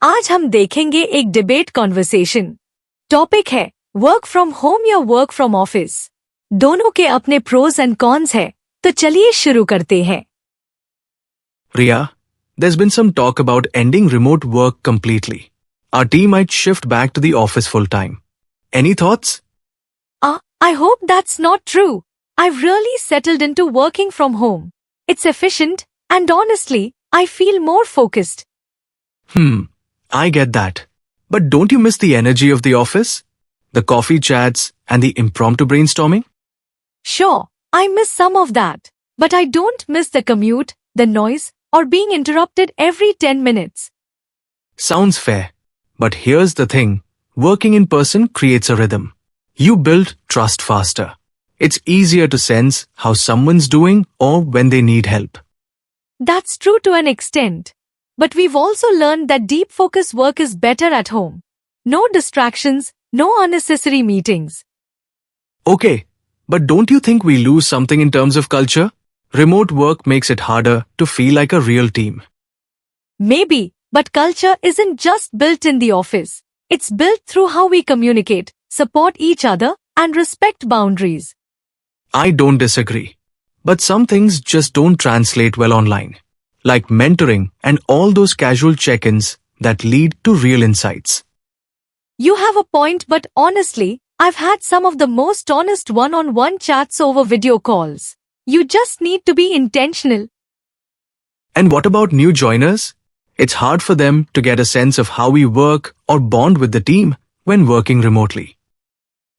आज हम देखेंगे एक डिबेट कॉन्वर्सेशन। टॉपिक है वर्क फ्रॉम होम या वर्क फ्रॉम ऑफिस। दोनों के अपने प्रोज एंड कॉन्स हैं, तो चलिए शुरू करते हैं। Ria, there's been some talk about ending remote work completely. Our team might shift back to the office full time. Any thoughts? I hope that's not true. I've really settled into working from home. It's efficient, and honestly, I feel more focused. I get that. But don't you miss the energy of the office? The coffee chats and the impromptu brainstorming? Sure, I miss some of that. But I don't miss the commute, the noise, or being interrupted every 10 minutes. Sounds fair. But here's the thing. Working in person creates a rhythm. You build trust faster. It's easier to sense how someone's doing or when they need help. That's true to an extent. But we've also learned that deep focus work is better at home. No distractions, no unnecessary meetings. Okay, but don't you think we lose something in terms of culture? Remote work makes it harder to feel like a real team. Maybe, but culture isn't just built in the office. It's built through how we communicate, support each other, and respect boundaries. I don't disagree. But some things just don't translate well online. Like mentoring and all those casual check-ins that lead to real insights. You have a point, but honestly, I've had some of the most honest one-on-one chats over video calls. You just need to be intentional. And what about new joiners? It's hard for them to get a sense of how we work or bond with the team when working remotely.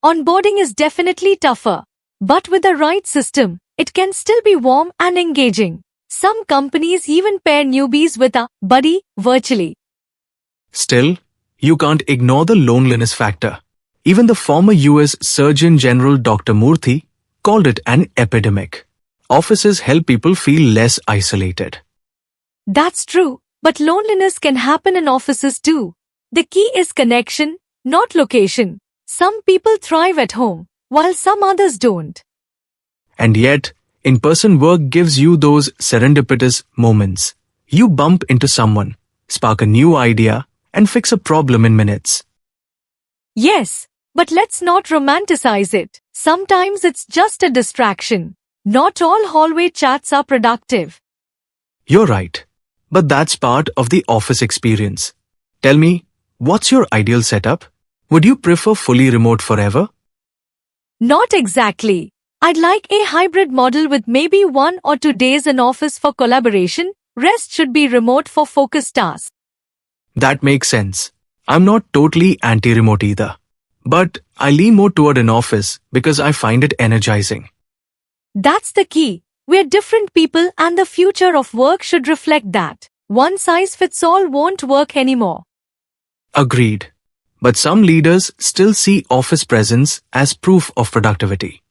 Onboarding is definitely tougher. But with the right system, it can still be warm and engaging. Some companies even pair newbies with a buddy virtually. Still, you can't ignore the loneliness factor. Even the former US Surgeon General Dr. Murthy called it an epidemic. Offices help people feel less isolated. That's true, but loneliness can happen in offices too. The key is connection, not location. Some people thrive at home, while some others don't. And yet, in-person work gives you those serendipitous moments. You bump into someone, spark a new idea, and fix a problem in minutes. Yes, but let's not romanticize it. Sometimes it's just a distraction. Not all hallway chats are productive. You're right. But that's part of the office experience. Tell me, what's your ideal setup? Would you prefer fully remote forever? Not exactly. I'd like a hybrid model with maybe 1 or 2 days in office for collaboration. Rest should be remote for focused tasks. That makes sense. I'm not totally anti-remote either. But I lean more toward an office because I find it energizing. That's the key. We're different people and the future of work should reflect that. One size fits all won't work anymore. Agreed. But some leaders still see office presence as proof of productivity.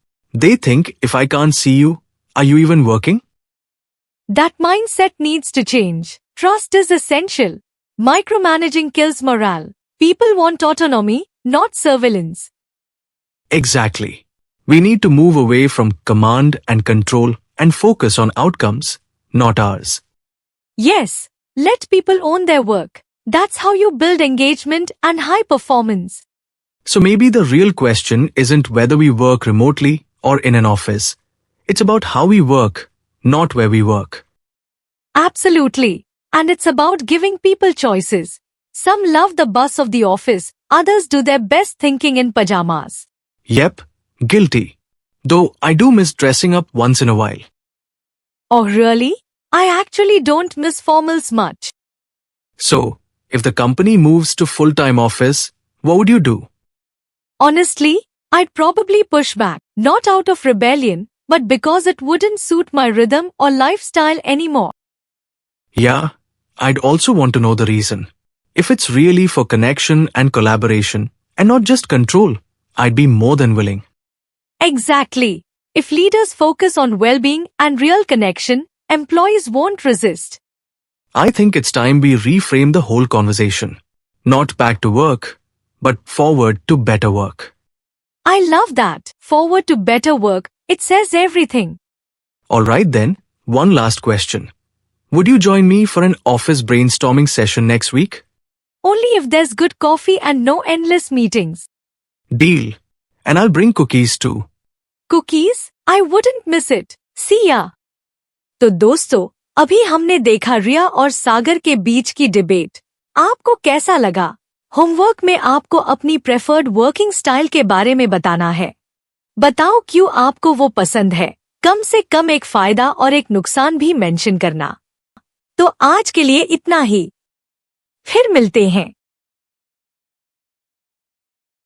They think if I can't see you, are you even working? That mindset needs to change. Trust is essential. Micromanaging kills morale. People want autonomy, not surveillance. Exactly. We need to move away from command and control and focus on outcomes, not ours. Yes, let people own their work. That's how you build engagement and high performance. So maybe the real question isn't whether we work remotely or in an office. It's about how we work, not where we work. Absolutely. And it's about giving people choices. Some love the buzz of the office, others do their best thinking in pajamas. Yep, guilty. Though I do miss dressing up once in a while. Oh really? I actually don't miss formals much. So, if the company moves to full-time office, what would you do? Honestly, I'd probably push back, not out of rebellion, but because it wouldn't suit my rhythm or lifestyle anymore. Yeah, I'd also want to know the reason. If it's really for connection and collaboration, and not just control, I'd be more than willing. Exactly. If leaders focus on well-being and real connection, employees won't resist. I think it's time we reframe the whole conversation. Not back to work, but forward to better work. I love that. Forward to better work. It says everything. Alright then, one last question. Would you join me for an office brainstorming session next week? Only if there's good coffee and no endless meetings. Deal. And I'll bring cookies too. Cookies? I wouldn't miss it. See ya. तो दोस्तों, अभी हमने देखा रिया और सागर के बीच की debate. आपको कैसा लगा? होमवर्क में आपको अपनी प्रेफर्ड वर्किंग स्टाइल के बारे में बताना है। बताओ क्यों आपको वो पसंद है। कम से कम एक फायदा और एक नुकसान भी मेंशन करना। तो आज के लिए इतना ही। फिर मिलते हैं।